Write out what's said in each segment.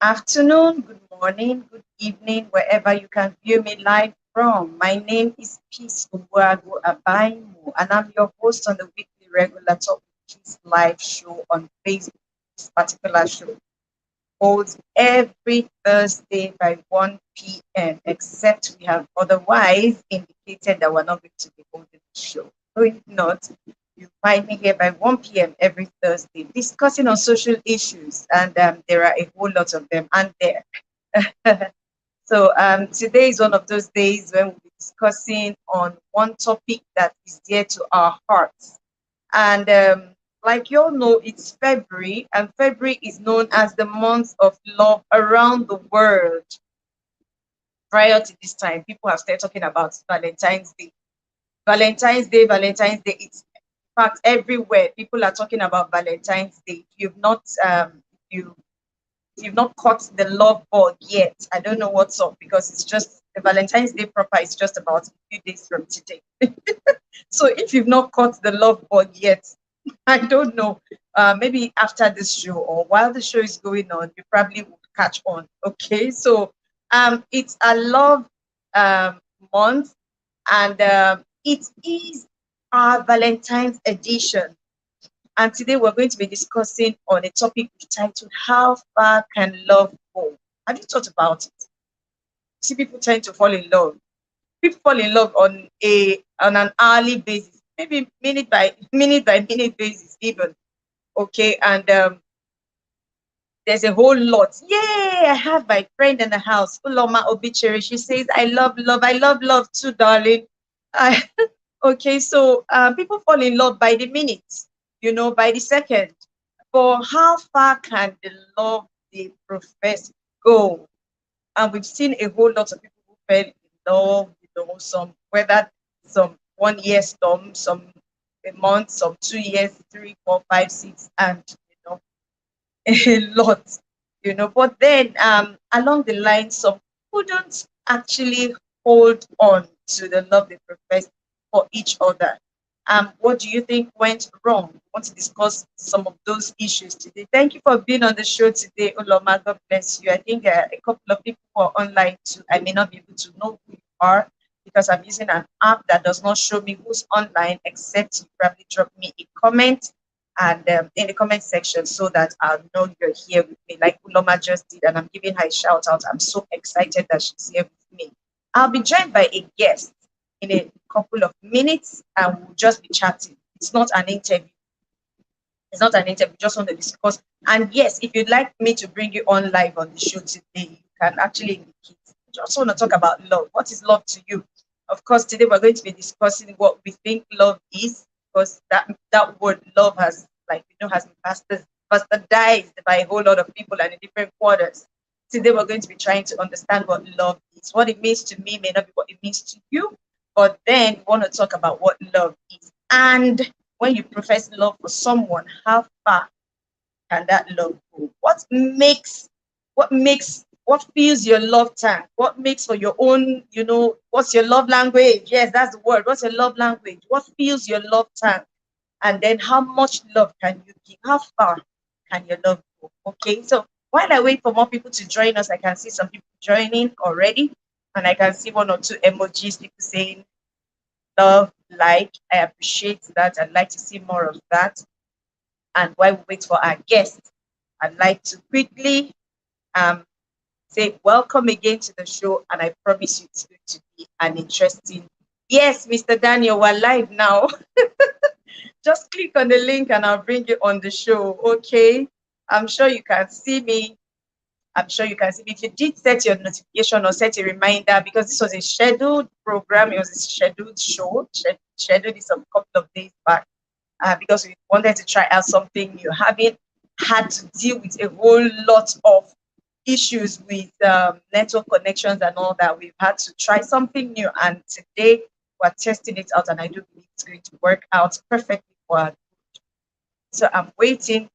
afternoon, good morning, good evening, wherever you can view me live from. My name is Peace Ubuagu Abaimu, and I'm your host on the weekly regular Talk with Peace live show on Facebook. This particular show holds every Thursday by 1 p.m., except we have otherwise indicated that we're not going to be holding the show. So if not, you find me here by 1 p.m. every Thursday discussing on social issues, and there are a whole lot of them, and there. So today is one of those days when we'll be discussing on one topic that is dear to our hearts. And like you all know, it's February, and February is known as the month of love around the world. Prior to this time, people have started talking about Valentine's Day. Valentine's Day, Valentine's Day. It's in fact everywhere. People are talking about Valentine's Day. You you've not caught the love bug yet, I don't know what's up because it's just the Valentine's Day proper is just about a few days from today. So if you've not caught the love bug yet, I don't know. Maybe after this show or while the show is going on, you probably would catch on. Okay, so it's a love um, month, and it is our Valentine's edition. And today we're going to be discussing on a topic titled "How far can love go?" Have you thought about it? See, people tend to fall in love. People fall in love on an hourly basis, maybe minute by minute basis, even. Okay, and there's a whole lot. Yay! I have my friend in the house, Uloma Obicheri. She says, "I love love. I love love too, darling." I, okay, so people fall in love by the minute, by the second. But how far can the love they profess go? And we've seen a whole lot of people who fell in love, some whether some 1 year storm, some a month, some 2 years, three, four, five, six, and a lot, But then along the line, some couldn't actually hold on to the love they profess for each other. What do you think went wrong? We want to discuss some of those issues today. Thank you for being on the show today, Uloma. God bless you. I think a couple of people who are online too. I may not be able to know who you are because I'm using an app that does not show me who's online, except you probably drop me a comment and in the comment section so that I'll know you're here with me, like Uloma just did, and I'm giving her a shout out. I'm so excited that she's here with me. I'll be joined by a guest in a couple of minutes and we'll just be chatting. It's not an interview. It's not an interview, just want to discuss. And yes, if you'd like me to bring you on live on the show today, you can actually indicate. Just want to talk about love. What is love to you? Of course, today we're going to be discussing what we think love is, because that word love has, has been bastardized by a whole lot of people and in different quarters. Today we're going to be trying to understand what love is. What it means to me may not be what it means to you, but then we want to talk about what love is. And when you profess love for someone, how far can that love go? What fills your love tank? What makes for your own, what's your love language? Yes, that's the word. What's your love language? What fills your love tank? And then how much love can you give? How far can your love go? Okay, so while I wait for more people to join us, I can see some people joining already, and I can see one or two emojis, people saying love, like. I appreciate that. I'd like to see more of that. And while we wait for our guest, I'd like to quickly um, say welcome again to the show, and I promise you it's going to be an interesting. Yes, Mr. Daniel, we're live now. Just click on the link and I'll bring you on the show. Okay. I'm sure you can see me. I'm sure you can see me. If you did set your notification or set a reminder, because this was a scheduled program, it was a scheduled show, scheduled this a couple of days back, because we wanted to try out something new. Having had to deal with a whole lot of issues with network connections and all that, we've had to try something new. And today we're testing it out, and I do believe it's going to work out perfectly for us. So I'm waiting.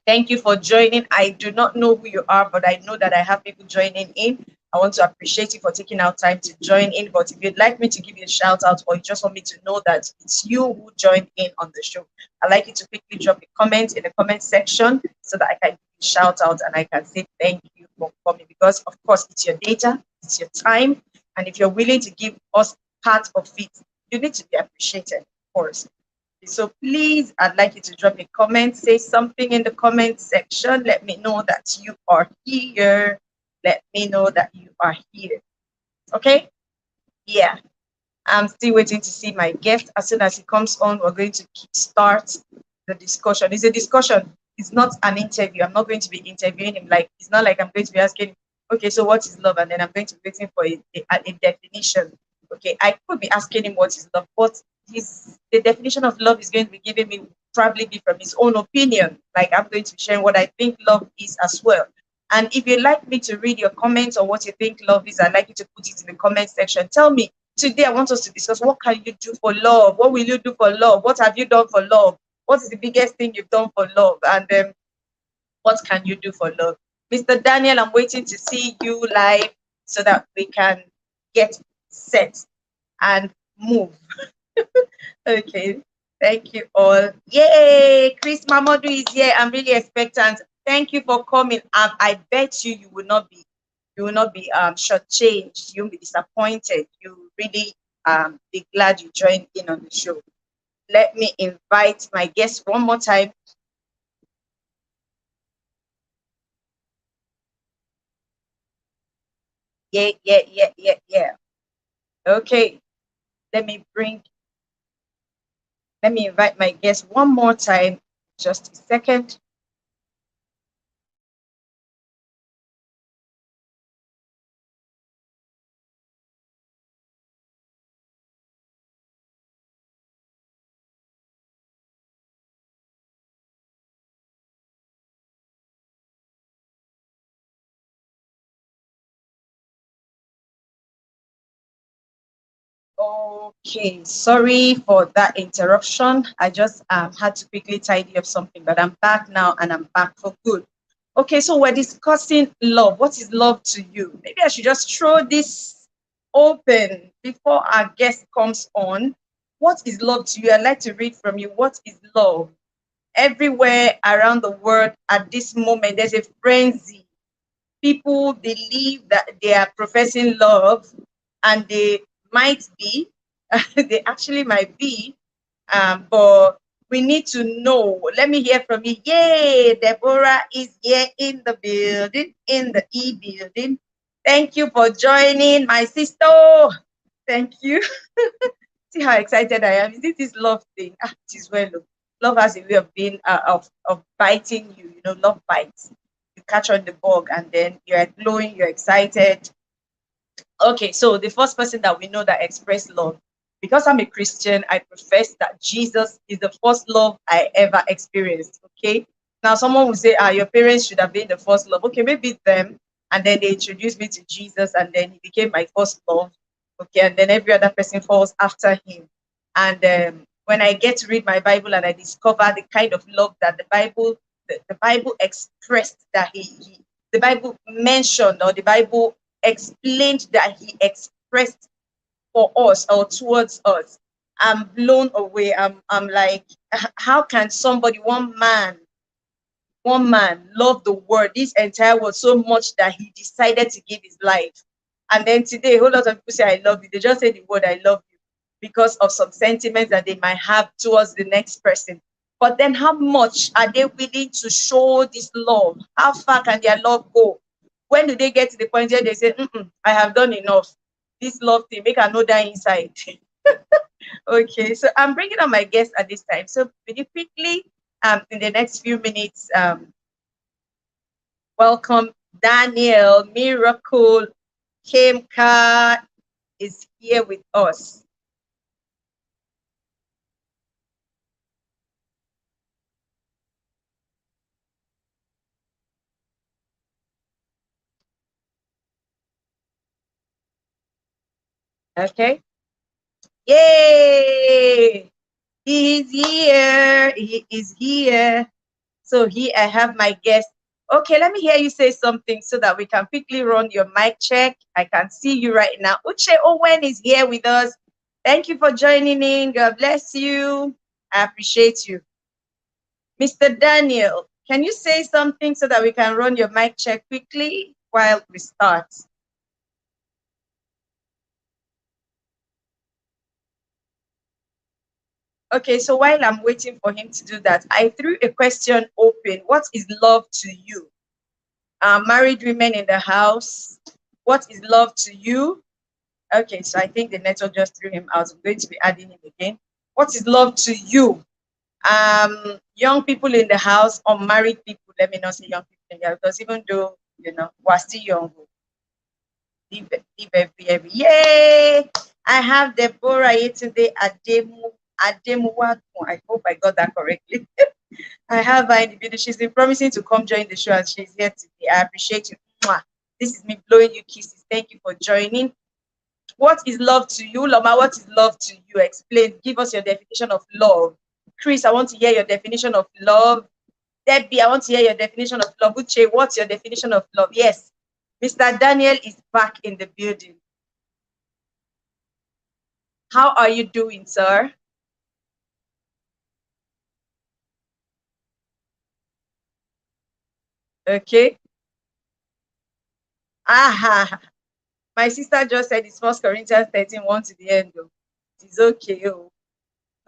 Thank you for joining. I do not know who you are, but I know that I have people joining in. I want to appreciate you for taking out time to join in. But if you'd like me to give you a shout out, or you just want me to know that it's you who joined in on the show, I'd like you to quickly drop a comment in the comment section so that I can give you a shout out and I can say thank you for coming, because of course it's your data, it's your time, and if you're willing to give us part of it, you need to be appreciated, of course. So please, I'd like you to drop a comment, say something in the comment section. Let me know that you are here. Let me know that you are here. Okay? Yeah. I'm still waiting to see my guest. As soon as he comes on, we're going to start the discussion. It's a discussion. It's not an interview. I'm not going to be interviewing him. Like, it's not like I'm going to be asking, okay, so what is love? And then I'm going to be waiting for a definition. Okay, I could be asking him what is love, but the definition of love is going to be giving me probably be from his own opinion. Like, I'm going to be sharing what I think love is as well. And if you'd like me to read your comments on what you think love is, I'd like you to put it in the comment section. Tell me. Today, I want us to discuss, what can you do for love? What will you do for love? What have you done for love? What is the biggest thing you've done for love? And what can you do for love? Mr. Daniel, I'm waiting to see you live so that we can get set and move. Okay, thank you all. Yay! Chris Mamadou is here. I'm really expectant. Thank you for coming. I bet you will not be shortchanged. You won't be disappointed. You really be glad you joined in on the show. Let me invite my guest one more time. Yeah. Okay. Let me invite my guest one more time. Just a second. Okay, sorry for that interruption. I just had to quickly tidy up something, but I'm back now and I'm back for good. Okay, so we're discussing love. What is love to you? Maybe I should just throw this open before our guest comes on. What is love to you? I'd like to read from you. What is love? Everywhere around the world at this moment, there's a frenzy. People believe that they are professing love, and they might be, they actually might be, but we need to know. Let me hear from you. Yay, Deborah is here in the building, in the building. Thank you for joining, my sister. Thank you. See how excited I am. Is it this love thing? It is well. Love has a way of being of biting you. You know, love bites. You catch on the bug, and then you're glowing. You're excited. Okay, so the first person that we know that expressed love, because I'm a Christian, I profess that Jesus is the first love I ever experienced. Okay, now someone will say, your parents should have been the first love. Okay, maybe them, and then they introduced me to Jesus, and then he became my first love. Okay, and then every other person falls after him. And when I get to read my Bible and I discover the kind of love that the Bible expressed, that the Bible mentioned, or the Bible explained that he expressed for us or towards us, I'm blown away. I'm like, how can somebody, one man love the world, this entire world, so much that he decided to give his life? And then today, a whole lot of people say I love you. They just say the word I love you because of some sentiments that they might have towards the next person. But then how much are they willing to show this love? How far can their love go? When do they get to the point where they say, I have done enough? This love thing, make I know that inside. Okay, so I'm bringing on my guest at this time. So really quickly, in the next few minutes, welcome Daniel Miracle Kemka is here with us. Okay. Yay! He is here. He is here. So here I have my guest. Okay, let me hear you say something so that we can quickly run your mic check. I can see you right now. Uche Owen is here with us. Thank you for joining in. God bless you. I appreciate you. Mr. Daniel, can you say something so that we can run your mic check quickly? while we start. Okay, so while I'm waiting for him to do that, I threw a question open. What is love to you? Married women in the house, what is love to you? Okay, so I think the network just threw him out. I'm going to be adding him again. What is love to you? Young people in the house, unmarried people, let me not say young people in the house, because even though, we're still young, every. Yay! I have Deborah Yetunde Ademu. I hope I got that correctly. I have her in the video. She's been promising to come join the show, and she's here today. I appreciate you. Mwah. This is me blowing you kisses. Thank you for joining. What is love to you, Loma? What is love to you? Explain. Give us your definition of love. Chris, I want to hear your definition of love. Debbie, I want to hear your definition of love. Uche, what's your definition of love? Yes. Mr. Daniel is back in the building. How are you doing, sir? Okay. Aha. My sister just said it's 1 Corinthians 13, 1 to the end. Though. It's okay. Oh.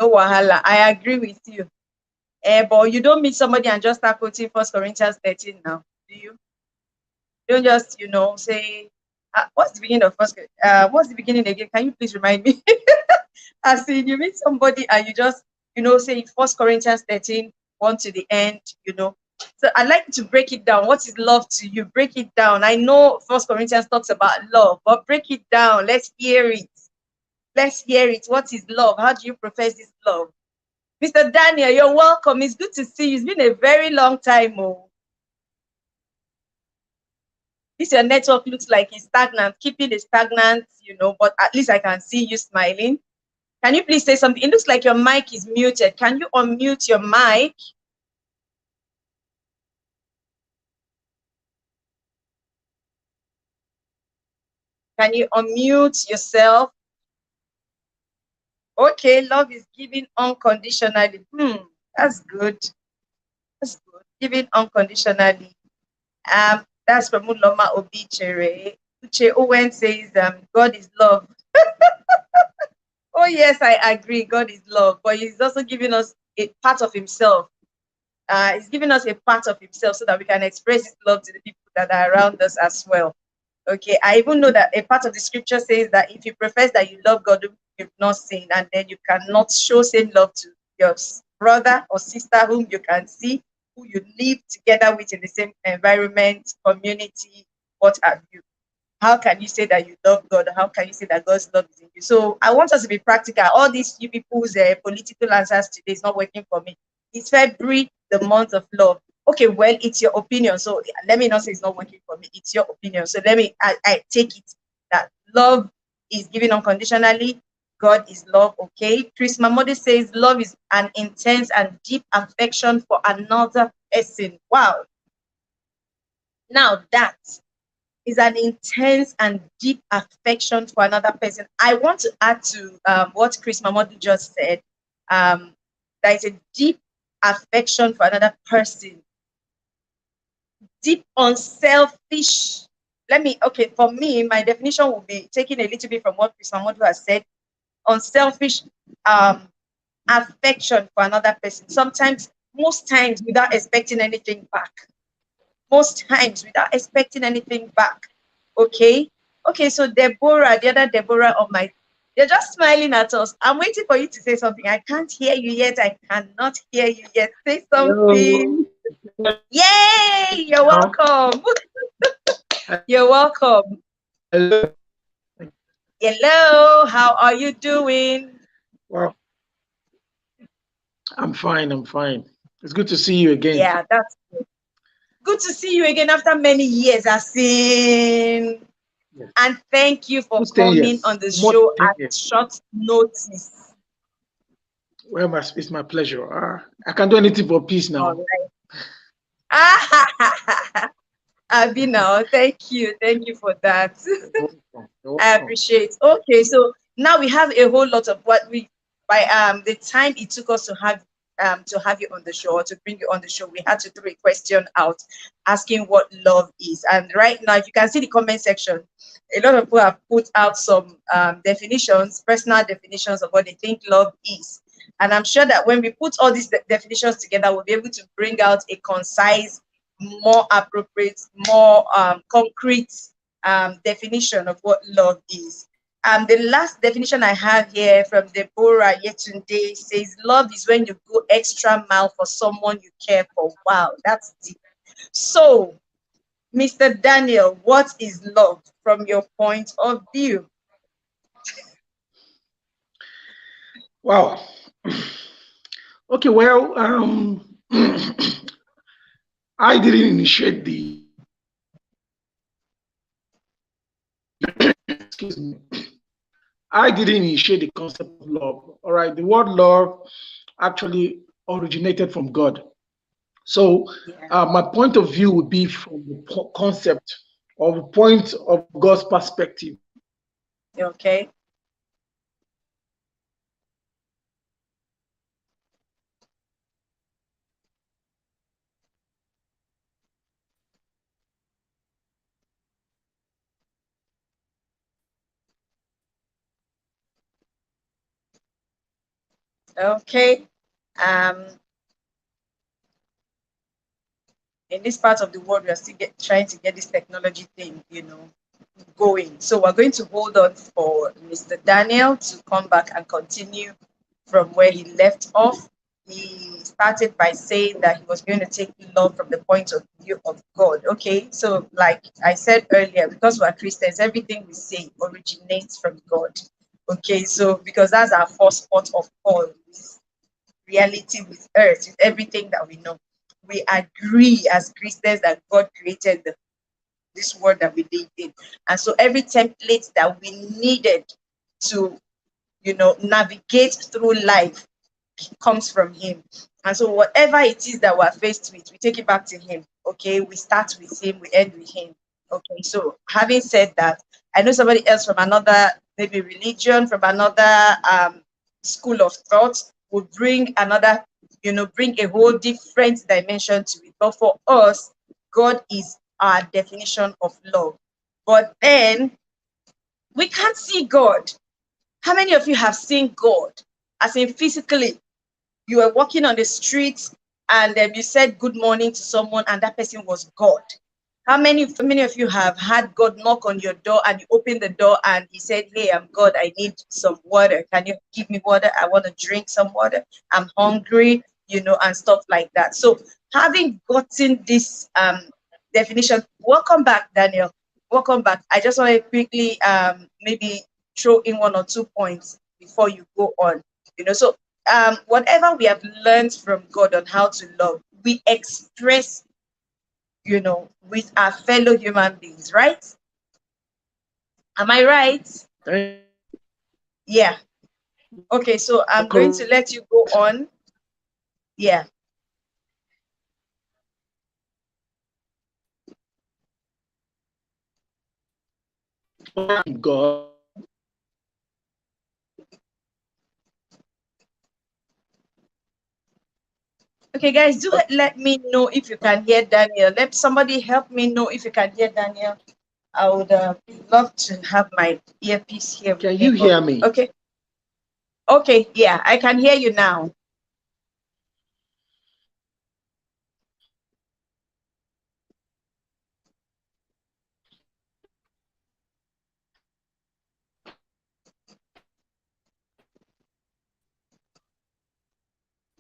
No wahala. I agree with you. But you don't meet somebody and just start quoting 1 Corinthians 13 now, do you? You don't just, say, what's the beginning of first? What's the beginning again? Can you please remind me? As in, you meet somebody and you just, say 1 Corinthians 13, 1 to the end, So I'd like to break it down. What is love to you? Break it down. I know 1 Corinthians talks about love, but break it down. Let's hear it. Let's hear it. What is love? How do you profess this love? Mr. Daniel, you're welcome. It's good to see you. It's been a very long time. Oh. This your network looks like it's stagnant. Keeping it stagnant, but at least I can see you smiling. Can you please say something? It looks like your mic is muted. Can you unmute your mic? Can you unmute yourself? Okay, love is given unconditionally. That's good. That's good. Giving unconditionally. That's from Uloma Obichere. Uche Owen says, God is love. Oh, yes, I agree. God is love, but He's also giving us a part of Himself. He's giving us a part of Himself so that we can express His love to the people that are around us as well. Okay, I even know that a part of the scripture says that if you profess that you love God, you've not sinned, and then you cannot show same love to your brother or sister whom you can see, who you live together with in the same environment, community, what have you. How can you say that you love God? How can you say that God's love is in you? So I want us to be practical. All these you people's political answers today is not working for me. It's February, the month of love. Okay, well, it's your opinion. So let me not say it's not working for me. It's your opinion. So I take it that love is given unconditionally. God is love, okay? Chris Mamodi says love is an intense and deep affection for another person. Wow. Now that is an intense and deep affection for another person. I want to add to what Chris Mamodi just said. There is a deep affection for another person. Deep, unselfish. For me, my definition will be taking a little bit from what Chris Mamodi has said. Unselfish affection for another person. Most times without expecting anything back. Most times without expecting anything back. Okay, so Deborah, the other Deborah of my, they're just smiling at us. I'm waiting for you to say something. I can't hear you yet. I cannot hear you yet. Say something. Hello. Yay! You're welcome. You're welcome. Hello. Hello. How are you doing? Well, I'm fine. It's good to see you again. Yeah, that's good. Good to see you again after many years. Yes. And thank you for coming on the show at short notice. Well, it's my pleasure. I can do anything for peace now. All right. Abina, thank you for that. You're welcome. I appreciate. Okay, so now we have a whole lot of what by the time it took us to have to have you on the show, or to bring you on the show, we had to throw a question out asking what love is. And right now, if you can see the comment section, a lot of people have put out some definitions, personal definitions of what they think love is. And I'm sure that when we put all these definitions together, we'll be able to bring out a concise, more appropriate, more concrete definition of what love is. The last definition I have here from Deborah Yetunde says, love is when you go extra mile for someone you care for. Wow, that's deep. So, Mr. Daniel, what is love from your point of view? Wow. Okay, well, I didn't initiate the excuse me. I didn't initiate the concept of love. All right, the word love actually originated from God. So my point of view would be from the concept or the point of God's perspective. Okay. Okay. In this part of the world, we are still trying to get this technology thing, going. So we're going to hold on for Mr. Daniel to come back and continue from where he left off. He started by saying that he was going to take love from the point of view of God. Okay, so like I said earlier, because we're Christians, everything we say originates from God. Okay, so because that's our first port of call, with reality, with earth, with everything that we know. We agree as Christians that God created this world that we live in. And so every template that we needed to, navigate through life comes from him. And so whatever it is that we're faced with, we take it back to him. Okay, we start with him, we end with him. Okay, so having said that, I know somebody else from another, maybe religion, from another school of thought would bring another, bring a whole different dimension to it. But for us, God is our definition of love. But then we can't see God. How many of you have seen God? As in physically, you were walking on the street and you said good morning to someone and that person was God. How many of you have had God knock on your door and you open the door and he said, hey, I'm God, I need some water. Can you give me water? I want to drink some water. I'm hungry, and stuff like that. So having gotten this definition, welcome back, Daniel. Welcome back. I just want to quickly maybe throw in one or 2 points before you go on. So whatever we have learned from God on how to love, we express, with our fellow human beings, right? Am I right? Yeah. Okay, so I'm going to let you go on. Yeah. God. Okay, guys, do let me know if you can hear Daniel. Let somebody help me know if you can hear Daniel. I would love to have my earpiece here. Can you hear me? Okay. Okay, yeah, I can hear you now.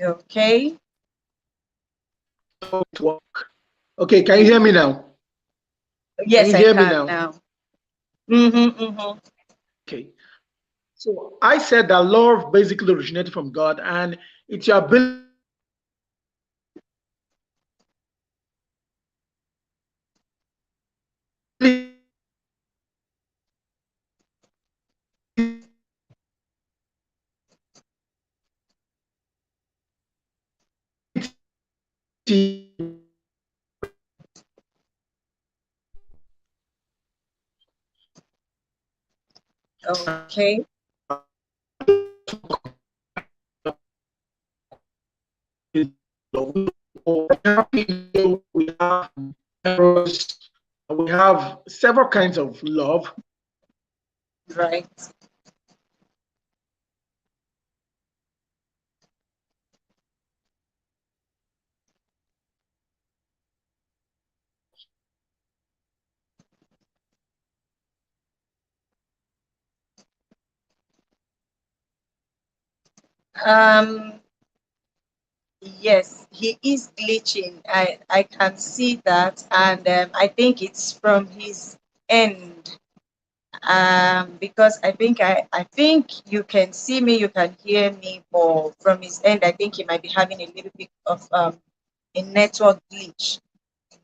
Okay. Okay, can you hear me now? Yes, can you hear me now? Okay. So I said that love basically originated from God, and it's your ability Okay. have filial, we have eros, we have several kinds of love. Right. Um, yes, he is glitching. I can see that, and I think it's from his end. Because I think you can see me, you can hear me, but from his end, I think he might be having a little bit of a network glitch.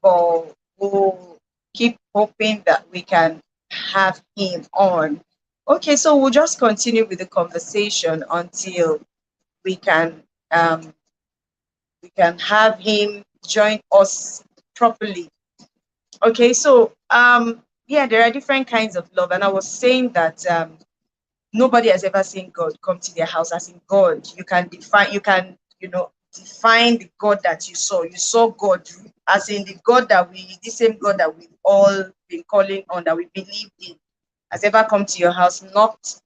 But we'll keep hoping that we can have him on. Okay, so we'll just continue with the conversation until we can um, we can have him join us properly. Okay, so yeah, there are different kinds of love, and I was saying that nobody has ever seen God come to their house. As in God, you can define, define the God that you saw. You saw God as in the God that the same God that we've all been calling on, that we believed in, has ever come to your house, knocked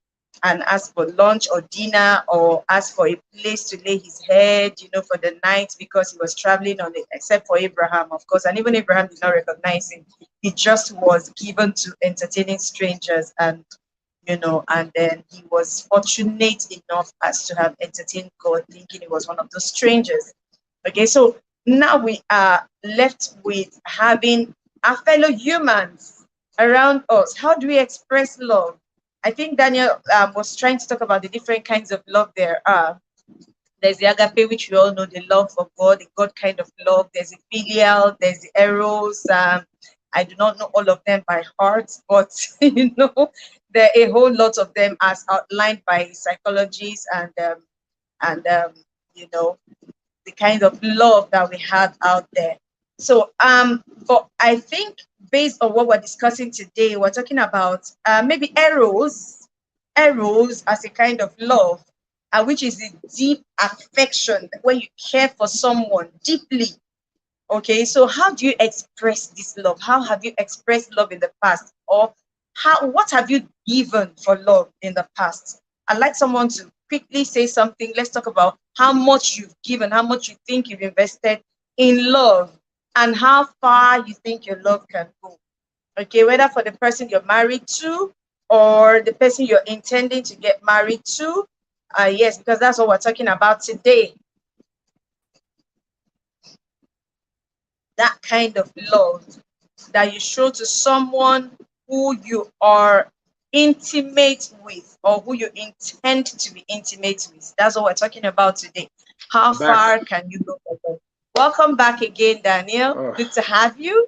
and asked for lunch or dinner, or asked for a place to lay his head, for the night, because he was traveling on it, except for Abraham, of course. And even Abraham did not recognize him. He just was given to entertaining strangers, and then he was fortunate enough as to have entertained God, thinking he was one of those strangers. Okay, so now we are left with having our fellow humans around us. How do we express love? I think Daniel was trying to talk about the different kinds of love there are. There's the agape, which we all know, the love for God, the God kind of love. There's the filial, there's the eros. I do not know all of them by heart, but there are a whole lot of them as outlined by psychologists and the kind of love that we have out there. So but I think based on what we're discussing today, we're talking about maybe eros as a kind of love, which is the deep affection when you care for someone deeply. Okay, so how do you express this love? How have you expressed love in the past? Or what have you given for love in the past? I'd like someone to quickly say something. Let's talk about how much you've given, how much you think you've invested in love, and how far you think your love can go. Okay, whether for the person you're married to or the person you're intending to get married to. Yes, because that's what we're talking about today. That kind of love that you show to someone who you are intimate with, or who you intend to be intimate with. That's what we're talking about today. How far can you go for them? Welcome back again, Daniel. Oh. Good to have you.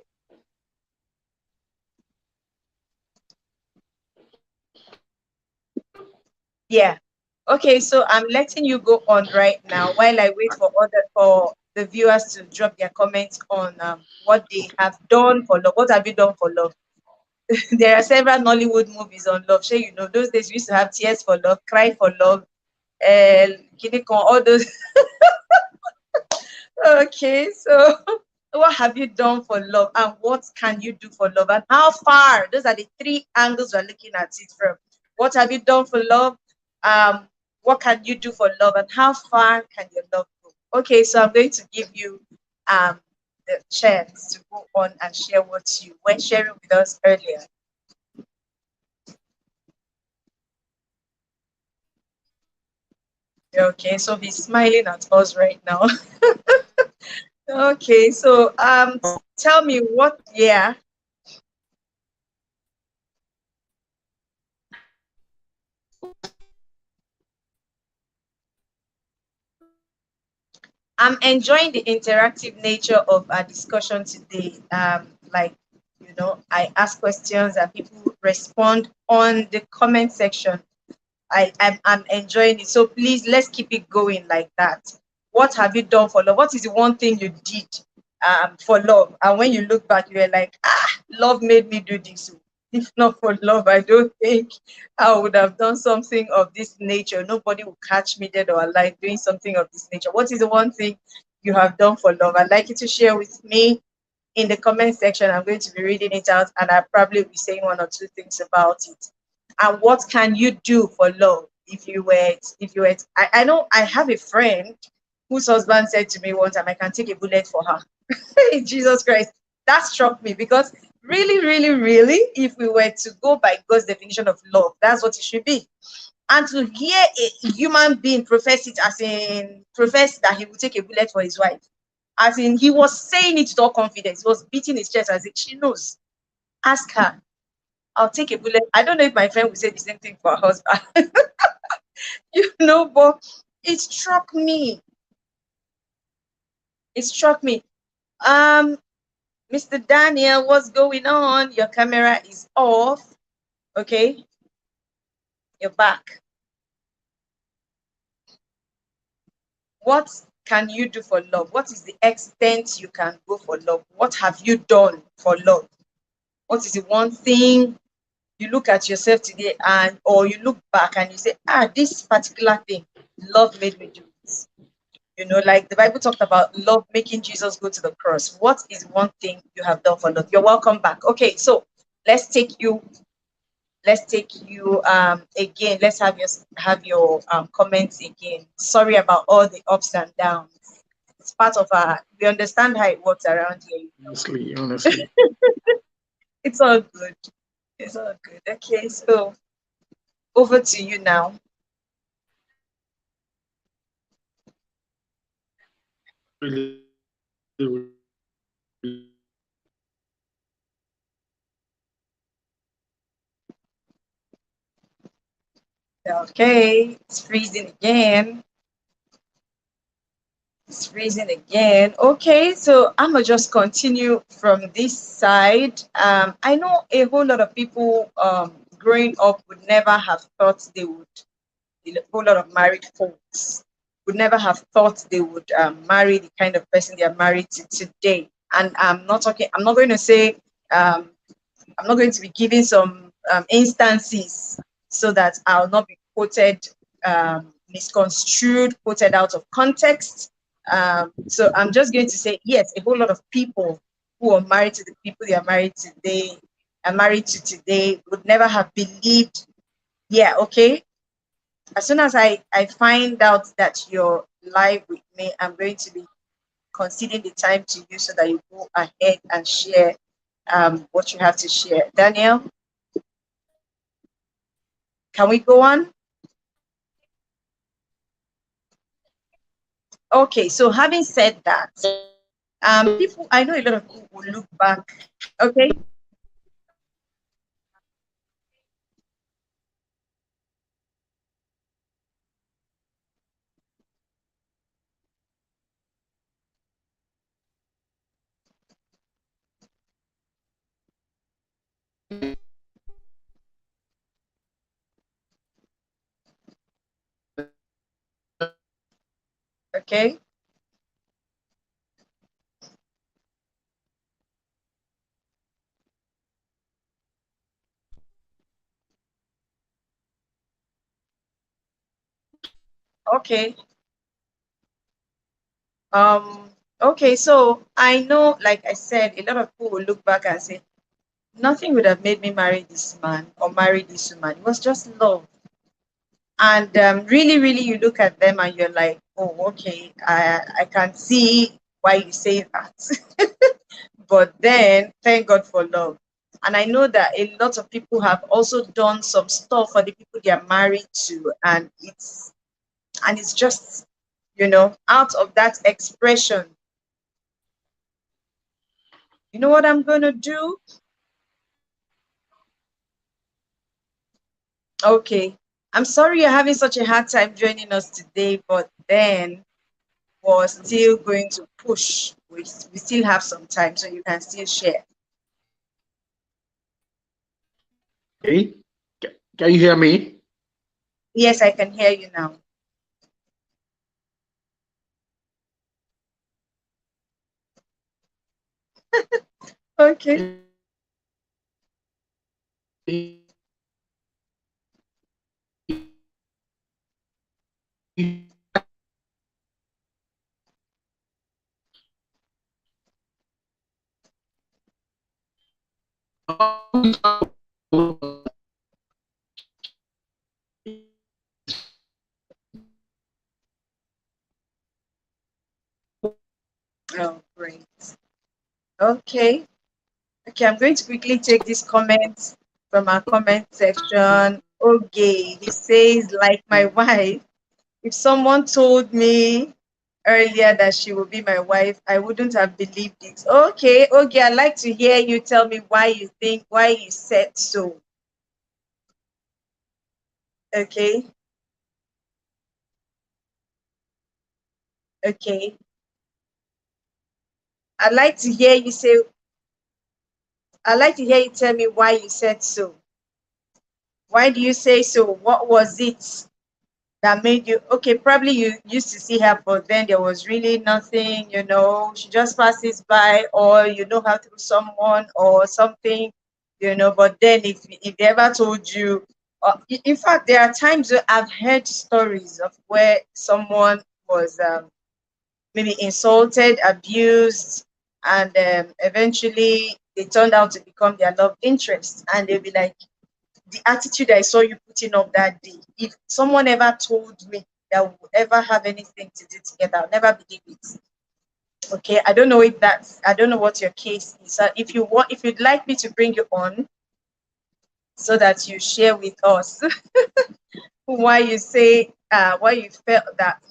Yeah. Okay, so I'm letting you go on right now while I wait for the viewers to drop their comments on what they have done for love. What have you done for love? There are several Nollywood movies on love. Sure, those days we used to have Tears for Love, Cry for Love, all those. Okay, so what have you done for love, and what can you do for love, and how far? Those are the three angles we're looking at it from. What have you done for love? What can you do for love, and how far can your love go? Okay, so I'm going to give you the chance to go on and share what you were sharing with us earlier. Okay, so he's smiling at us right now. Okay, so tell me what, yeah. I'm enjoying the interactive nature of our discussion today. I ask questions and people respond on the comment section. I'm enjoying it. So please, let's keep it going like that. What have you done for love? What is the one thing you did for love? And when you look back, you're like, love made me do this. If not for love, I don't think I would have done something of this nature. Nobody will catch me dead or alive doing something of this nature. What is the one thing you have done for love. I'd like you to share with me in the comment section. I'm going to be reading it out, and I'll probably be saying one or two things about it. And what can you do for love? I know I have a friend whose husband said to me one time, I can take a bullet for her. Jesus Christ. That struck me because really, really, really, if we were to go by God's definition of love, that's what it should be. And to hear a human being profess it, as in profess that he will take a bullet for his wife, as in he was saying it with all confidence, he was beating his chest as if she knows. Ask her, I'll take a bullet. I don't know if my friend will say the same thing for her husband. But it struck me. It struck me. Mr. Daniel, what's going on? Your camera is off. Okay, you're back. What can you do for love? What is the extent you can go for love? What have you done for love? What is the one thing you look at yourself today or you look back and you say, this particular thing, love made me do this. Like the Bible talked about love making Jesus go to the cross. What is one thing you have done for love? You're welcome back. Okay, so let's take you again. Let's have your comments again. Sorry about all the ups and downs. It's part of we understand how it works around here. Honestly. It's all good. It's all good. Okay, so over to you now. Really. Okay, it's freezing again. It's freezing again. Okay, so I'm gonna just continue from this side. I know a whole lot of people growing up would never have thought they would. A whole lot of married folks would never have thought they would marry the kind of person they are married to today. And I'm not going to say, I'm not going to be giving some instances so that I'll not be quoted, misconstrued, quoted out of context. So I'm just going to say, yes, a whole lot of people who are married to the people they are married to today would never have believed, yeah, okay, as soon as I find out that you're live with me, I'm going to be conceding the time to you so that you go ahead and share what you have to share. Daniel, can we go on? Okay, so having said that, people, I know a lot of people will look back. Okay. Okay. Okay. Okay, so I know, like I said, a lot of people will look back and say, nothing would have made me marry this man or marry this woman. It was just love. And really, really, you look at them and you're like, oh, okay, I can see why you say that. But then, thank God for love. And I know that a lot of people have also done some stuff for the people they are married to, and it's just, out of that expression. You know what I'm gonna do? Okay. I'm sorry you're having such a hard time joining us today, but then we're still going to push. We still have some time, so you can still share. Okay. Can you hear me? Yes, I can hear you now. Okay. Oh, great. Okay. Okay, I'm going to quickly take these comments from our comment section. Okay, he says, like my wife, if someone told me earlier that she would be my wife, I wouldn't have believed it. Okay, okay, I'd like to hear you tell me why you said so. Okay, okay. I'd like to hear you say, I'd like to hear you tell me why you said so. Why do you say so? What was it that made you okay? Probably you used to see her, but then there was really nothing, she just passes by, or her through someone or something, but then if they ever told you, in fact, there are times where I've heard stories of where someone was maybe insulted, abused, and eventually they turned out to become their love interest, and they'll be like, the attitude I saw you putting up that day, if someone ever told me that we would ever have anything to do together, I'll never believe it. Okay, I don't know I don't know what your case is. If you'd like me to bring you on so that you share with us why you say, why you felt that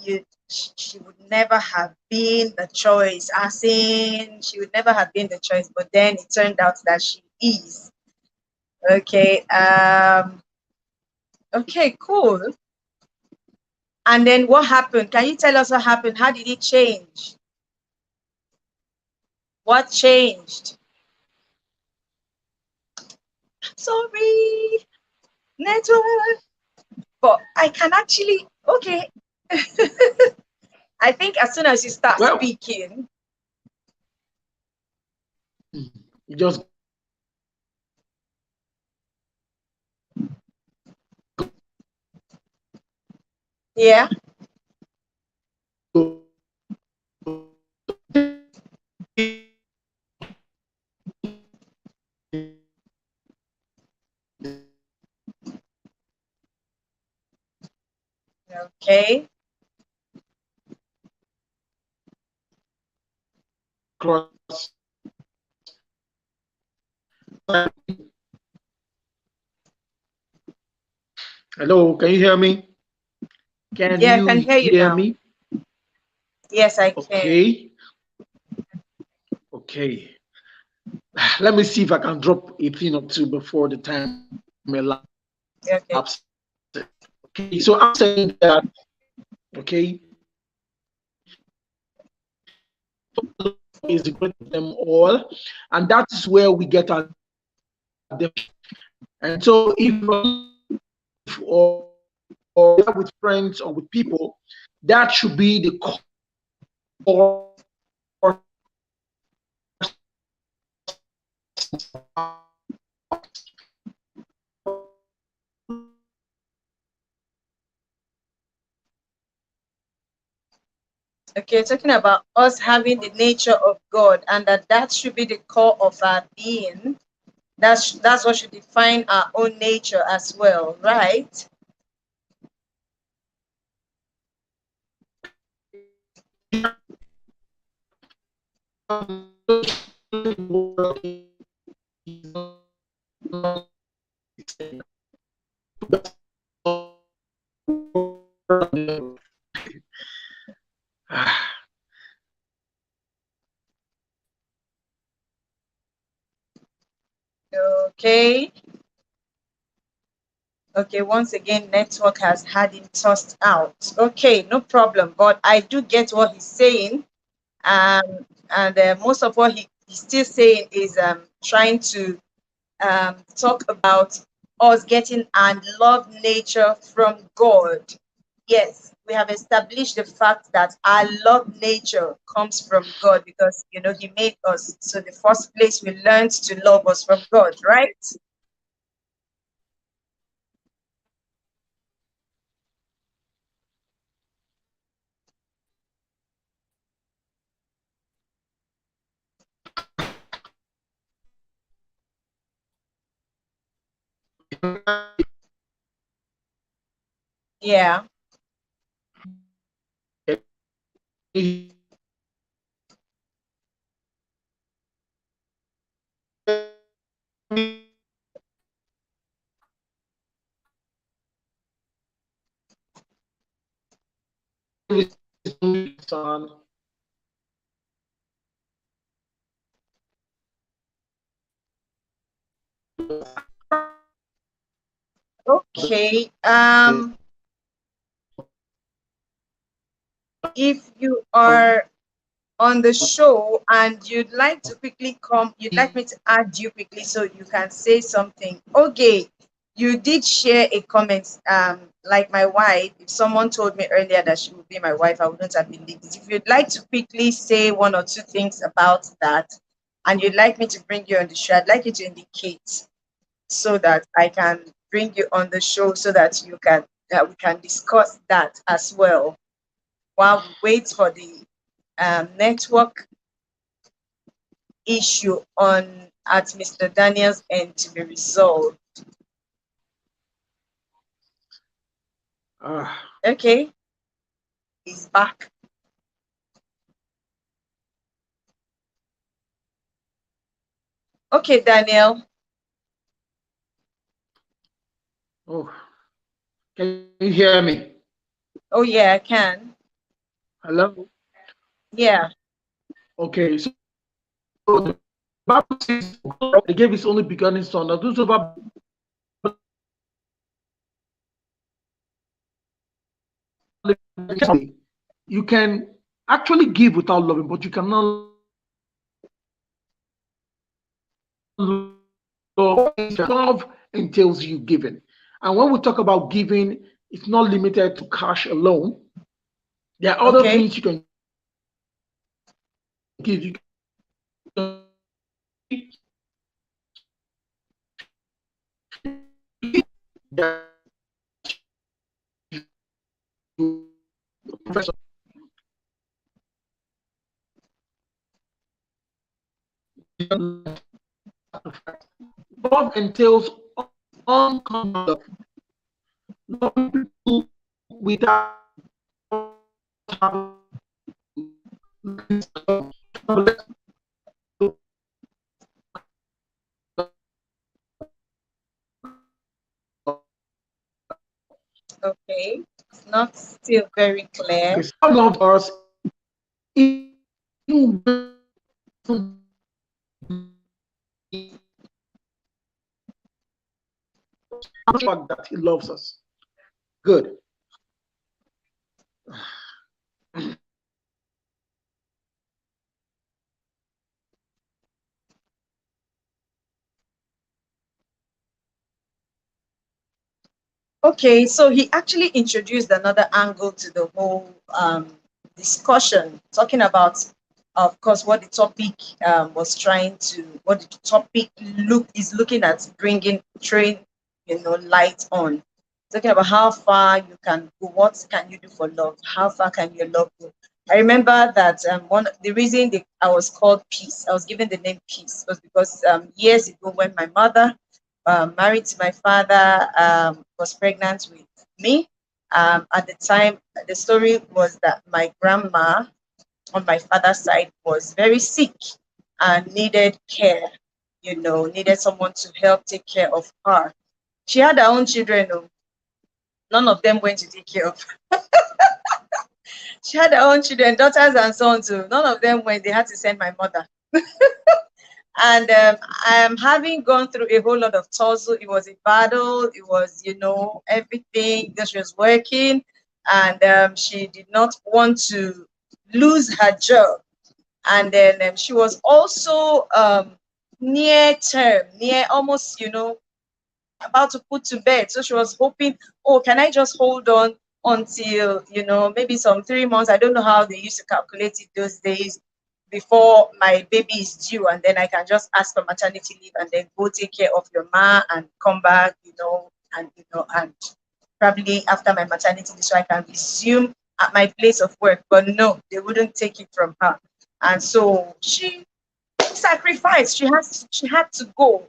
she would never have been the choice, as in she would never have been the choice, but then it turned out that she is. Okay, okay, cool. And then what happened? Can you tell us what happened? How did it change? What changed? Sorry, network. But I can actually, okay. I think as soon as you start Well, speaking, you just yeah. go. Okay. Cross. Hello, can you hear me? Can Yeah, I you can hear you hear now. me? Yes, I can. Okay. Okay. Let me see if I can drop a thing or two before the time Okay. elapses. Okay, so I'm saying that, okay, is the greatest of them all, and that is where we get our definition. And so or with friends or with people, that should be the core. Okay, talking about us having the nature of God, and that should be the core of our being. That's what should define our own nature as well, right? Okay. Okay, once again, network has had him tossed out. Okay, no problem. But I do get what he's saying. And most of what he's still saying is trying to talk about us getting our love nature from God. Yes, we have established the fact that our love nature comes from God because, he made us. So the first place we learned to love us from God, right? Yeah. Okay. If you are on the show and you'd like to quickly come, you'd like me to add you quickly so you can say something. Okay, you did share a comment, like my wife. If someone told me earlier that she would be my wife, I wouldn't have believed it. If you'd like to quickly say one or two things about that, and you'd like me to bring you on the show, I'd like you to indicate so that I can bring you on the show so that you can that we can discuss that as well while we wait for the network issue on at Mr. Daniel's end to be resolved. Okay, he's back. Okay, Daniel. Oh, can you hear me? Oh yeah, I can. Hello? Yeah. Okay, so the Bible says God gave his only begotten son. Now, whosoever you can actually give without loving, but you cannot love entails you giving. And when we talk about giving, it's not limited to cash alone. There are other Okay. things you can give. You can love entails unconditional love. Loving people without Okay. It's not still very clear. some loved us even fact that he loves us. Good. Okay, so he actually introduced another angle to the whole discussion, talking about, of course, what the topic was trying to, what the topic is looking at bringing train, light on. Talking about how far you can go, what can you do for love, how far can your love go. I remember that the reason I was called Peace, I was given the name Peace, was because years ago when my mother married to my father, was pregnant with me. At the time, the story was that my grandma on my father's side was very sick and needed care, needed someone to help take care of her. She had her own children, though. None of them went to take care of her. She had her own children, daughters and sons, too. None of them went. They had to send my mother. And having gone through a whole lot of tussle, it was a battle. It was, everything that she was working, and she did not want to lose her job. And then she was also near term, near almost, about to put to bed. So she was hoping, oh, can I just hold on until, maybe some 3 months. I don't know how they used to calculate it those days, before my baby is due, and then I can just ask for maternity leave and then go take care of your ma and come back, and probably after my maternity leave, so I can resume at my place of work. But no, they wouldn't take it from her. And so she sacrificed. She had to go,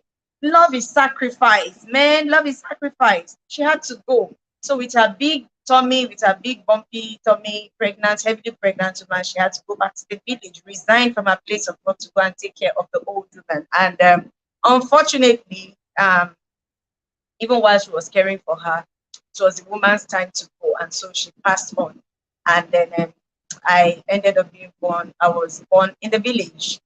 love is sacrifice, man. Love is sacrifice. She had to go. So with her big tummy, with her big bumpy tummy, pregnant, heavily pregnant woman, she had to go back to the village, resign from her place of work to go and take care of the old woman. And unfortunately, even while she was caring for her, it was the woman's time to go, and so she passed on. And then I ended up being born. I was born in the village,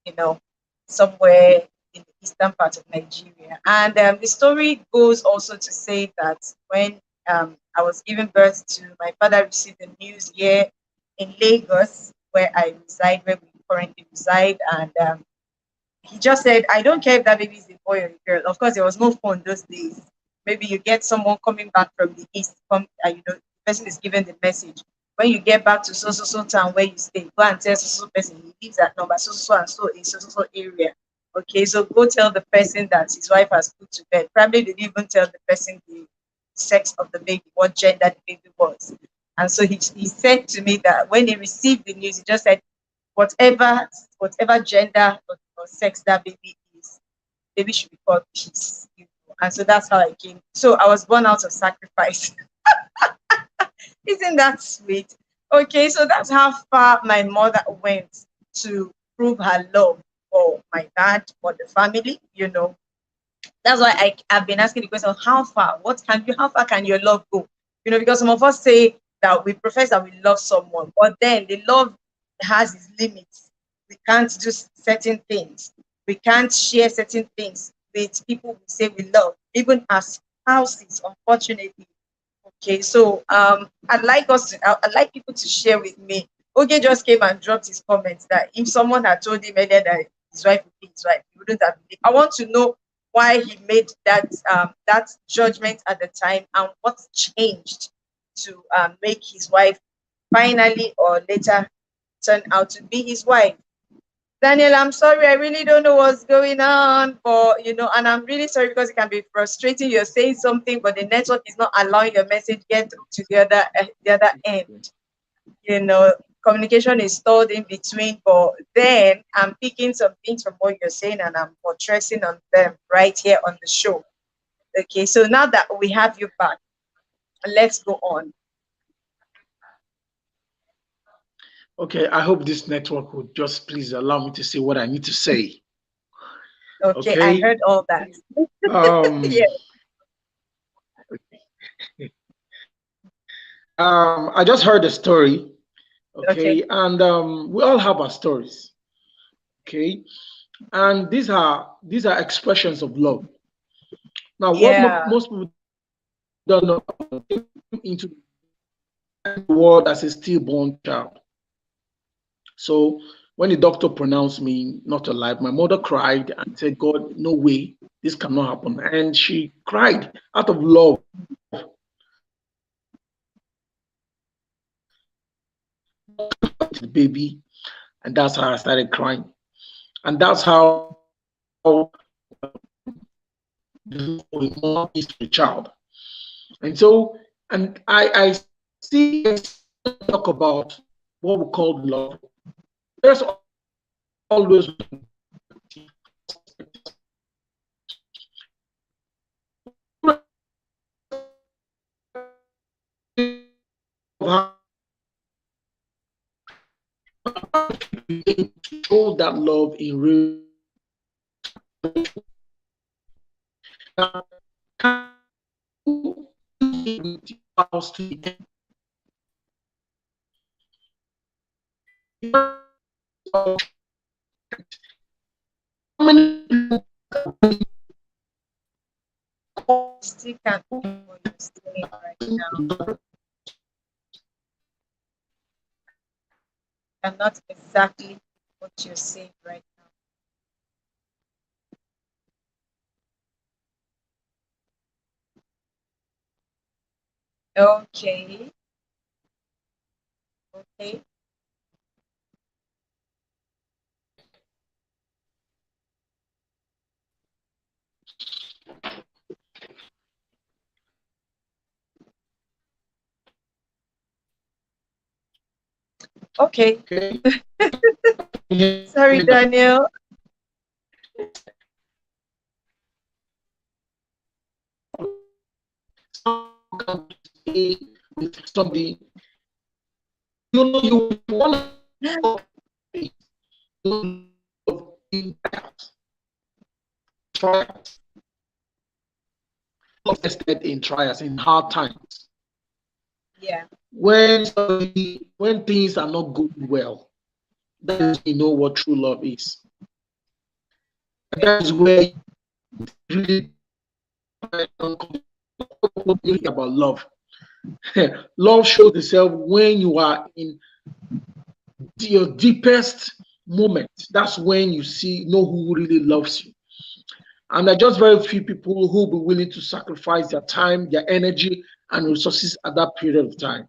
you know, somewhere in the eastern part of Nigeria. And the story goes also to say that when I was giving birth to, my father received the news here in Lagos, where I reside, where we currently reside, and he just said, I don't care if that baby is a boy or a girl. Of course, there was no phone those days. Maybe you get someone coming back from the east, the person is giving the message. When you get back to so town where you stay, go and tell so person he lives at number so and so in so area. Okay, so go tell the person that his wife has put to bed. Probably they didn't even tell the person the sex of the baby, what gender the baby was. And so he said to me that when he received the news, he just said, whatever gender or sex that baby should be called Peace. And so that's how I came. So I was born out of sacrifice. Isn't that sweet? Okay, so that's how far my mother went to prove her love for my dad, for the family, That's why I've been asking the question, how far can your love go? Because some of us say that we profess that we love someone, but then the love has its limits. We can't do certain things. We can't share certain things with people we say we love, even as spouses, unfortunately. Okay, so I'd like people to share with me. Oge just came and dropped his comments that if someone had told him earlier that his wife would be his wife, he wouldn't have believed. I want to know why he made that judgment at the time, and what's changed to make his wife finally or later turn out to be his wife. Daniel, I'm sorry, I really don't know what's going on, but and I'm really sorry because it can be frustrating. You're saying something, but the network is not allowing your message get through to the other end. Communication is stalled in between, but then I'm picking some things from what you're saying and I'm buttressing on them right here on the show. Okay, so now that we have you back, let's go on. Okay, I hope this network would just please allow me to say what I need to say. Okay, I heard all that. Yeah. I just heard the story. Okay. And we all have our stories. Okay. And these are expressions of love. Now, what most people don't know into the world as a stillborn child. So when the doctor pronounced me not alive, my mother cried and said, God, no way, this cannot happen. And she cried out of love. The baby, and that's how I started crying. And that's how the mom is to the child. And so, and I see talk about what we call love. There's always show that love in real. Still can't what you're saying right now. I'm not exactly what you're saying right now. Okay. Okay. Okay. Sorry, Daniel. with somebody, you know, you want to trials, tested in trials, in hard times. Yeah. When things are not going well, that is when you know what true love is. That is where you really about love. Love shows itself when you are in your deepest moment. That's when you know who really loves you. And there are just very few people who will be willing to sacrifice their time, their energy, and resources at that period of time.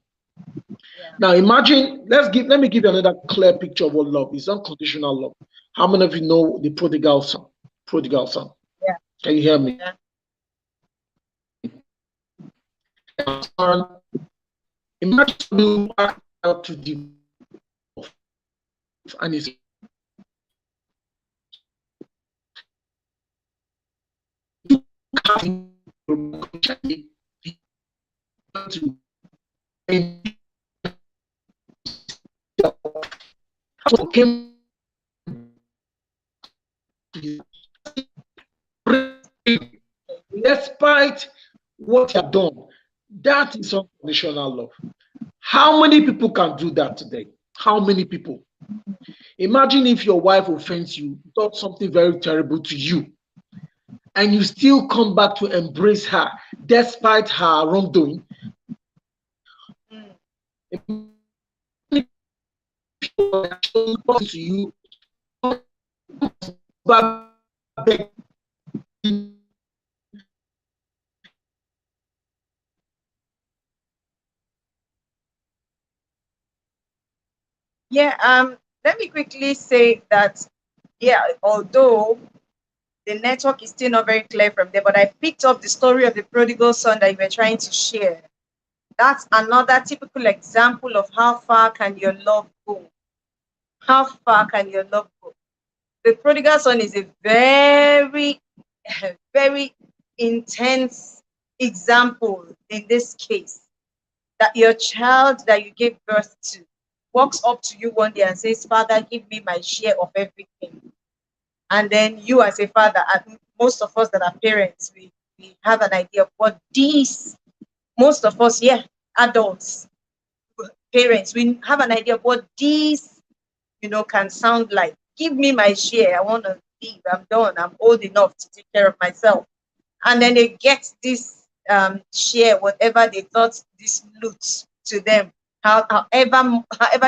Yeah. Now imagine, let me give you another clear picture of what love is. Unconditional love. How many of you know the prodigal son? Prodigal son. Yeah. Can you hear me? Yeah. Imagine somebody who out to the and is came despite what you have done. That is unconditional love. How many people can do that today? How many people? Imagine if your wife offends you, does something very terrible to you, and you still come back to embrace her despite her wrongdoing. To you, Yeah, let me quickly say that, yeah, although the network is still not very clear from there, but I picked up the story of the prodigal son that you were trying to share. That's another typical example of how far can your love go? How far can your love go? The prodigal son is a very, very intense example in this case, that your child that you gave birth to walks up to you one day and says, Father, give me my share of everything. And then you as a father, and most of us that are parents, we have an idea of what these, most of us, yeah, adults, parents, we have an idea of what these, can sound like. Give me my share. I want to leave. I'm done. I'm old enough to take care of myself. And then they get this share, whatever they thought this loot to them. However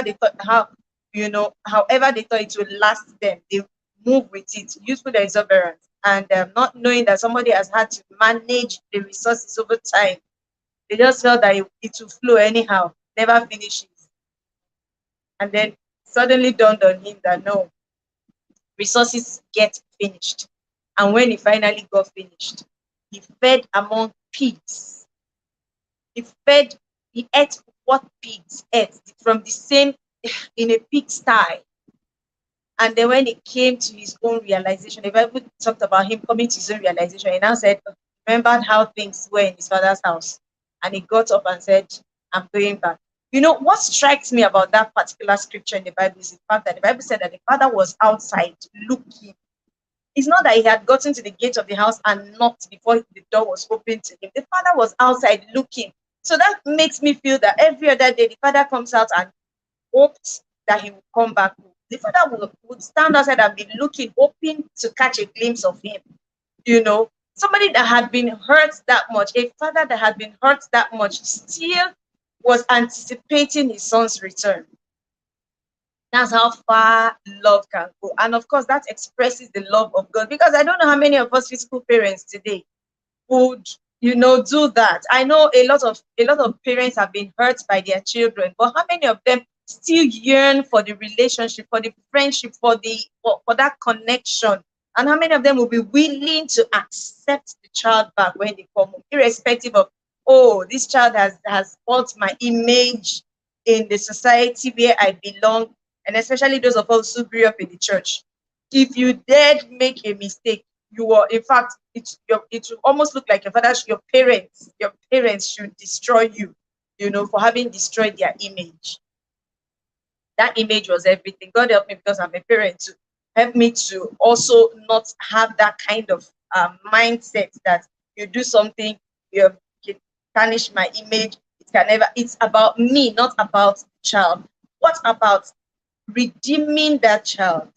they thought however they thought it would last them, they move with it, useful their exuberance, and not knowing that somebody has had to manage the resources over time. They just felt that it will flow anyhow, never finishes. And then suddenly dawned on him that no, resources get finished. And when he finally got finished, he fed among pigs. He ate what pigs ate from the same, in a pigsty. And then when it came to his own realization, the Bible talked about him coming to his own realization. He now said, remembered how things were in his father's house. And he got up and said, I'm going back. What strikes me about that particular scripture in the Bible is the fact that the Bible said that the father was outside looking. It's not that he had gotten to the gate of the house and knocked before the door was opened to him. The father was outside looking. So that makes me feel that every other day the father comes out and hopes that he will come back. The father would stand outside and be looking, hoping to catch a glimpse of him. Somebody that had been hurt that much, a father that had been hurt that much, still was anticipating his son's return. That's how far love can go. And of course, that expresses the love of God. Because I don't know how many of us physical parents today would, do that. I know a lot of parents have been hurt by their children, but how many of them still yearn for the relationship, for the friendship, for that connection? And how many of them will be willing to accept the child back when they come home, irrespective of, oh, this child has spoilt my image in the society where I belong, and especially those of us who grew up in the church. If you dared make a mistake, you were, in fact, it will almost look like your parents should destroy you. for having destroyed their image. That image was everything. God help me, because I'm a parent, to help me to also not have that kind of mindset that you do something, you tarnish my image. It can never. It's about me, not about the child. What about redeeming that child?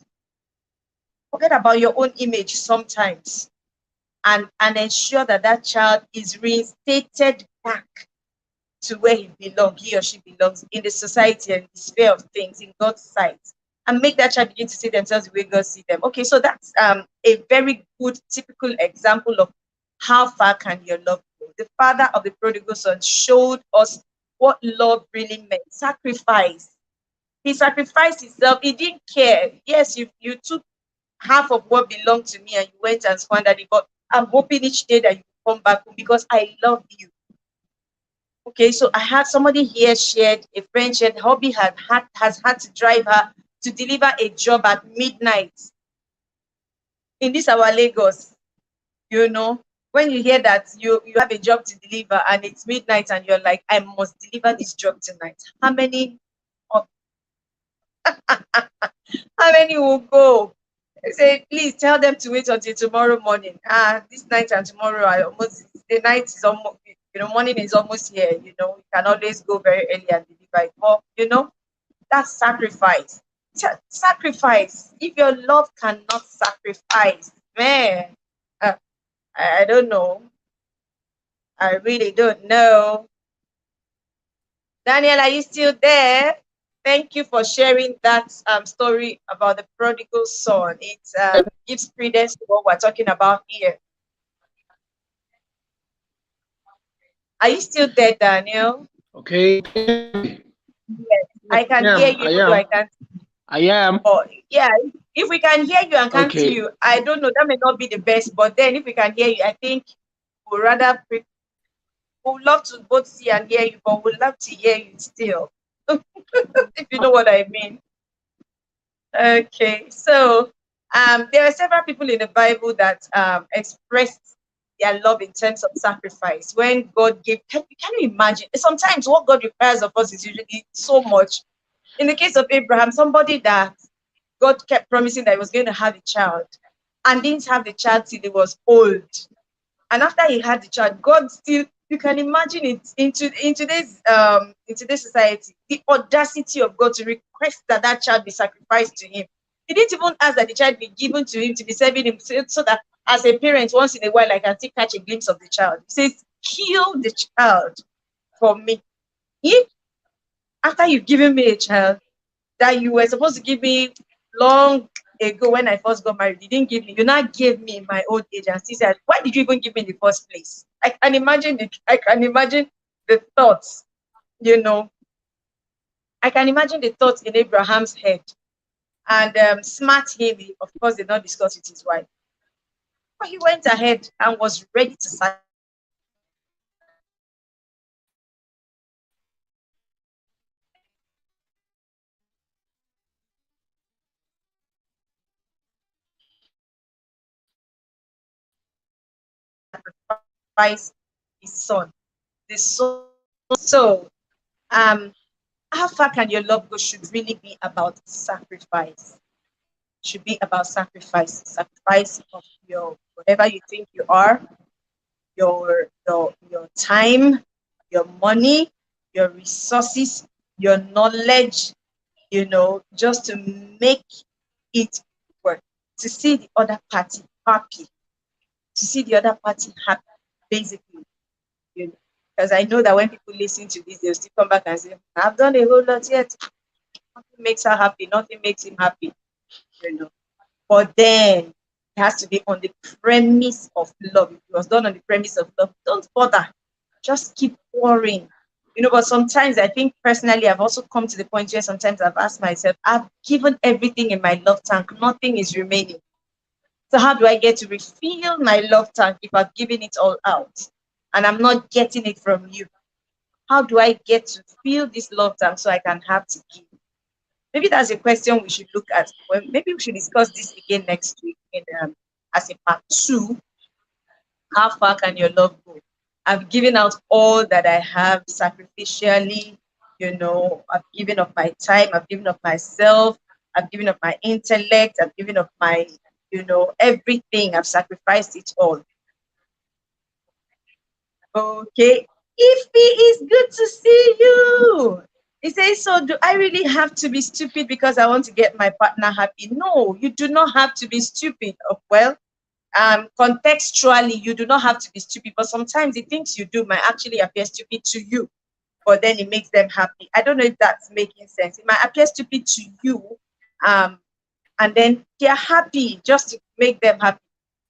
Forget about your own image sometimes, and ensure that that child is reinstated back to where he or she belongs in the society and the sphere of things in God's sight, and make that child begin to see themselves the way God sees them. Okay, so that's a very good typical example of how far can your love go. The father of the prodigal son showed us what love really meant. Sacrifice. He sacrificed himself. He didn't care. Yes, you took half of what belonged to me and you went and squandered it, but I'm hoping each day that you come back home because I love you. Okay, so I had somebody here shared, a friend shared, hubby has had to drive her to deliver a job at midnight in this our Lagos. When you hear that you have a job to deliver and it's midnight and you're like, I must deliver this job tonight. How many will go? I say, please tell them to wait until tomorrow morning. This night and tomorrow, the night is almost, morning is almost here. You can always go very early and deliver it. But, that's sacrifice. Sacrifice. If your love cannot sacrifice, man, I don't know. I really don't know. Daniel, are you still there? Thank you for sharing that story about the prodigal son. It gives credence to what we're talking about here. Are you still there, Daniel? Okay. Yes, I can hear you. I can't. I am. But yeah, if we can hear you and can't see you, I don't know. That may not be the best. But then, if we can hear you, I think we'd rather. We'd love to both see and hear you, but we'd love to hear you still. If you know what I mean. Okay, so there are several people in the Bible that expressed their love in terms of sacrifice. When God gave, can you imagine? Sometimes what God requires of us is usually so much. In the case of Abraham, somebody that God kept promising that he was going to have a child and didn't have the child till he was old. And after he had the child, God still, you can imagine it in today's society, the audacity of God to request that that child be sacrificed to him. He didn't even ask that the child be given to him to be serving him, so that as a parent, once in a while, I can still catch a glimpse of the child. He says, kill the child for me. If after you've given me a child that you were supposed to give me long ago when I first got married, you didn't give me, you now gave me in my old age, and she said, why did you even give me in the first place? I can imagine the thoughts, I can imagine the thoughts in Abraham's head. And smart him, of course, did not discuss with his wife. But he went ahead and was ready to sacrifice. His son. The son. So, how far can your love go should really be about sacrifice. Should be about sacrifice of your whatever you think you are, your time, your money, your resources, your knowledge, just to make it work, to see the other party happy, basically, because I know that when people listen to this, they'll still come back and say, I've done a whole lot yet. Nothing makes her happy, nothing makes him happy, But then it has to be on the premise of love. If it was done on the premise of love, don't bother. Just keep pouring. But sometimes I think personally, I've also come to the point where sometimes I've asked myself, I've given everything in my love tank, nothing is remaining. So how do I get to refill my love tank if I've given it all out and I'm not getting it from you? How do I get to fill this love tank so I can have to give? Maybe that's a question we should look at. Well, maybe we should discuss this again next week as a part 2. How far can your love go? I've given out all that I have sacrificially. You know, I've given up my time, I've given up myself, I've given up my intellect, I've given up my, you know, everything. I've sacrificed it all. Okay. If it is good to see you. He says, so do I really have to be stupid because I want to get my partner happy? No, you do not have to be stupid. Well, contextually, you do not have to be stupid, but sometimes the things you do might actually appear stupid to you, but then it makes them happy. I don't know if that's making sense. It might appear stupid to you, and then they're happy just to make them happy,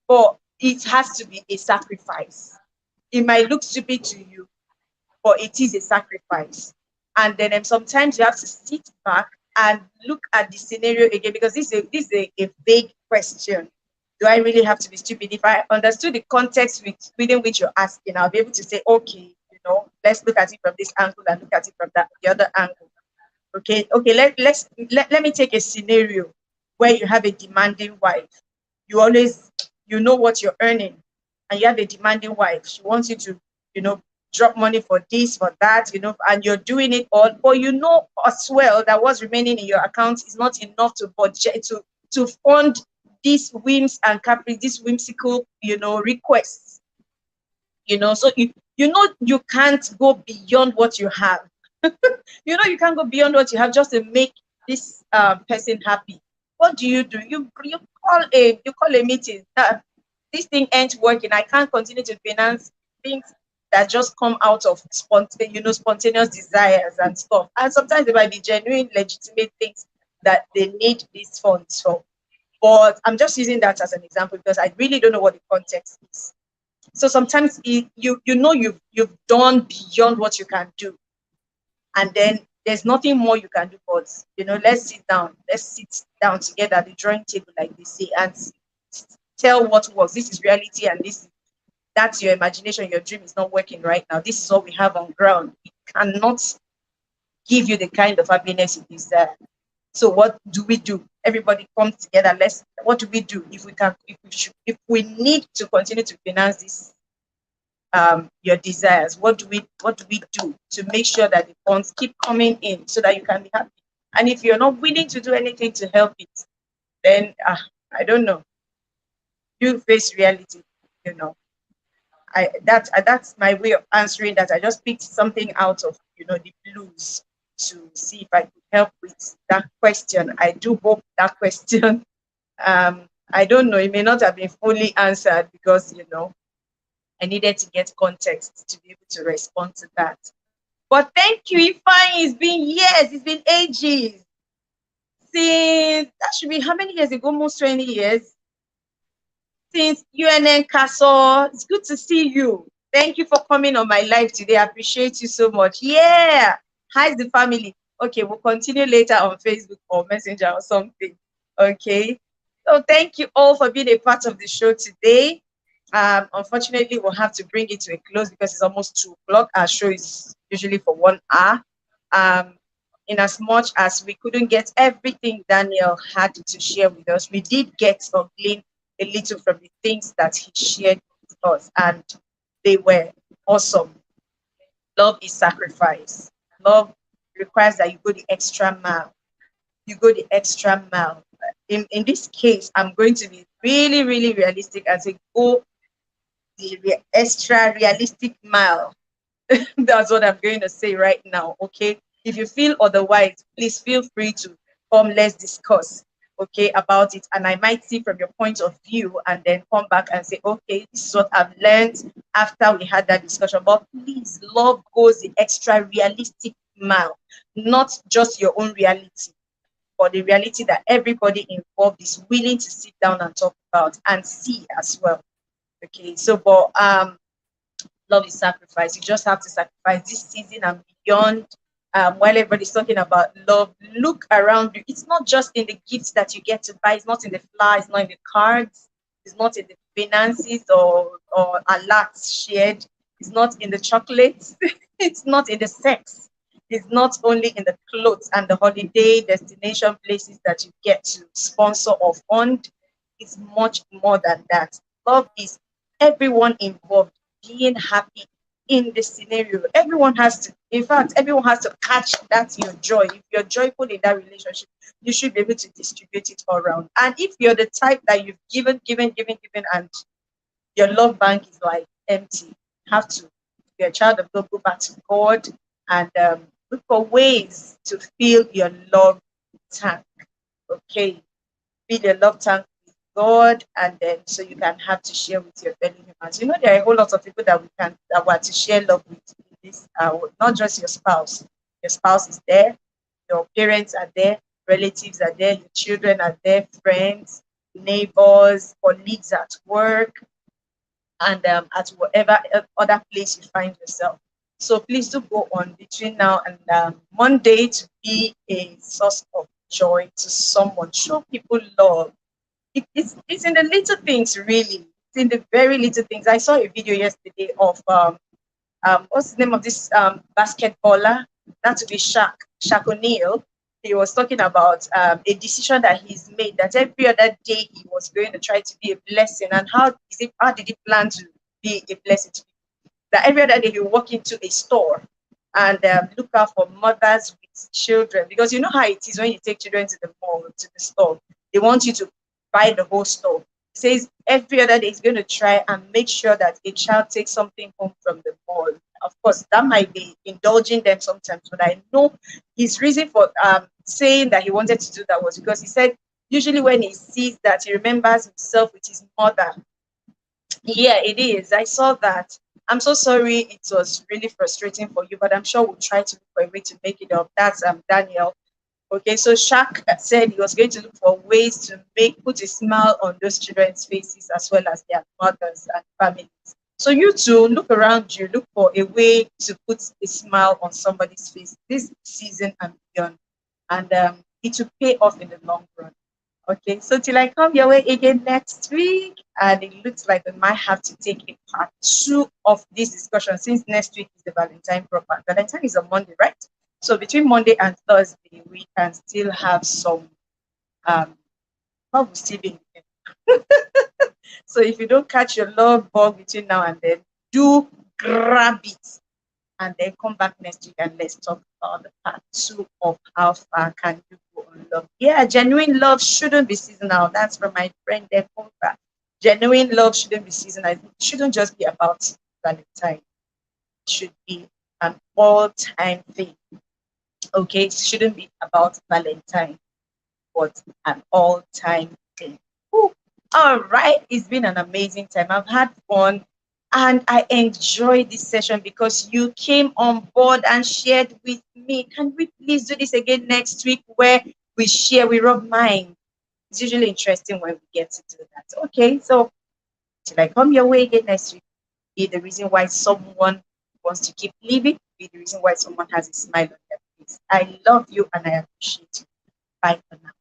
but it has to be a sacrifice. It might look stupid to you, but it is a sacrifice. And then sometimes you have to sit back and look at the scenario again, because this is a vague question. Do I really have to be stupid? If I understood the context within which you're asking, I'll be able to say, okay, you know, let's look at it from this angle and look at it from the other angle. Okay, let me take a scenario where you have a demanding wife. You know what you're earning, and you have a demanding wife. She wants you to, you know, drop money for this, for that, you know, and you're doing it all, but you know as well that what's remaining in your account is not enough to budget to fund these whims and caprice, these whimsical, you know, requests. You know, so you know you can't go beyond what you have. You know you can't go beyond what you have just to make this person happy. What do? You call a meeting. This thing ain't working. I can't continue to finance things that just come out of spontaneous desires and stuff. And sometimes there might be genuine, legitimate things that they need these funds for. But I'm just using that as an example because I really don't know what the context is. So sometimes you know you've done beyond what you can do, and then there's nothing more you can do. But you know, let's sit down together at the drawing table, like they say, and tell what works. This is reality, and that's your imagination. Your dream is not working right now. This is what we have on ground. We cannot give you the kind of happiness you desire. So what do we do? Everybody comes together. What do we do if we need to continue to finance this your desires? What do we do to make sure that the funds keep coming in so that you can be happy? And if you're not willing to do anything to help it, then I don't know. You face reality, you know. That's my way of answering that. I just picked something out of, you know, the blues to see if I could help with that question. I do hope that question, I don't know, it may not have been fully answered because, you know, I needed to get context to be able to respond to that. But thank you, Ifeanyi. It's been years, it's been ages. Since, that should be how many years ago? Almost 20 years. Since UNN Castle. It's good to see you. Thank you for coming on my live today. I appreciate you so much. Yeah. How's the family? Okay, we'll continue later on Facebook or Messenger or something. Okay. So thank you all for being a part of the show today. Unfortunately, we'll have to bring it to a close because it's almost 2 o'clock. Our show is usually for 1 hour. In as much as we couldn't get everything Daniel had to share with us, we did get or glean a little from the things that he shared with us, and they were awesome. Love is sacrifice. Love requires that you go the extra mile. You go the extra mile. In this case, I'm going to be really, really realistic and say go the extra realistic mile. That's what I'm going to say right now. Okay. If you feel otherwise, please feel free to come. Let's discuss, okay, about it. And I might see from your point of view and then come back and say, okay, this is what I've learned after we had that discussion. But please, love goes the extra realistic mile, not just your own reality, but the reality that everybody involved is willing to sit down and talk about and see as well. Okay, so but love is sacrifice. You just have to sacrifice this season and beyond. While everybody's talking about love, look around you. It's not just in the gifts that you get to buy. It's not in the flowers. It's not in the cards. It's not in the finances or alerts shared. It's not in the chocolates. It's not in the sex. It's not only in the clothes and the holiday destination places that you get to sponsor or fund. It's much more than that. Love is everyone involved being happy in the scenario. Everyone has to, in fact, everyone has to catch that your joy. If you're joyful in that relationship, you should be able to distribute it all around. And if you're the type that you've given, and your love bank is like empty, you have to, if you're a child of God, go back to God and look for ways to fill your love tank. Okay, fill your love tank with God, and then so you can have to share with your fellow humans. You know, there are a whole lot of people that want to share love with in this. Not just your spouse. Your spouse is there. Your parents are there. Relatives are there. Your children are there. Friends, neighbors, colleagues at work, and at whatever other place you find yourself. So please do go on between now and Monday to be a source of joy to someone. Show people love. It's in the little things, really. It's in the very little things. I saw a video yesterday of what's the name of this basketballer? That would be Shaq O'Neal. He was talking about a decision that he's made, that every other day he was going to try to be a blessing. And how did he plan to be a blessing to people? That every other day he will walk into a store and look out for mothers with children, because you know how it is when you take children to the mall, to the store. They want you to buy the whole store. He says every other day he's going to try and make sure that a child takes something home from the mall. Of course, that might be indulging them sometimes, but I know his reason for saying that he wanted to do that was because he said usually when he sees that, he remembers himself with his mother. Yeah, it is. I saw that. I'm so sorry. It was really frustrating for you, but I'm sure we'll try to look for a way to make it up. That's Daniel. Okay, so Shaq said he was going to look for ways to put a smile on those children's faces as well as their mothers and families. So you too, look around you, look for a way to put a smile on somebody's face this season and beyond, and it will pay off in the long run. Okay, so till I come your way again next week, and it looks like we might have to take a part two of this discussion, since next week is the Valentine proper. Valentine is on Monday, right? So between Monday and Thursday, we can still have some love will still be. So if you don't catch your love bug between now and then, do grab it and then come back next week and let's talk about the part two of how far can you go on love. Yeah, genuine love shouldn't be seasonal. That's from my friend Defonka. Genuine love shouldn't be seasonal. It shouldn't just be about Valentine. It should be an all-time thing. Okay, it shouldn't be about Valentine, but an all-time thing. Whew. All right, it's been an amazing time. I've had fun and I enjoyed this session because you came on board and shared with me. Can we please do this again next week where we rub minds? It's usually interesting when we get to do that. Okay, so till I come your way again next week, be the reason why someone wants to keep living, be the reason why someone has a smile on their face. I love you and I appreciate you. Bye for now.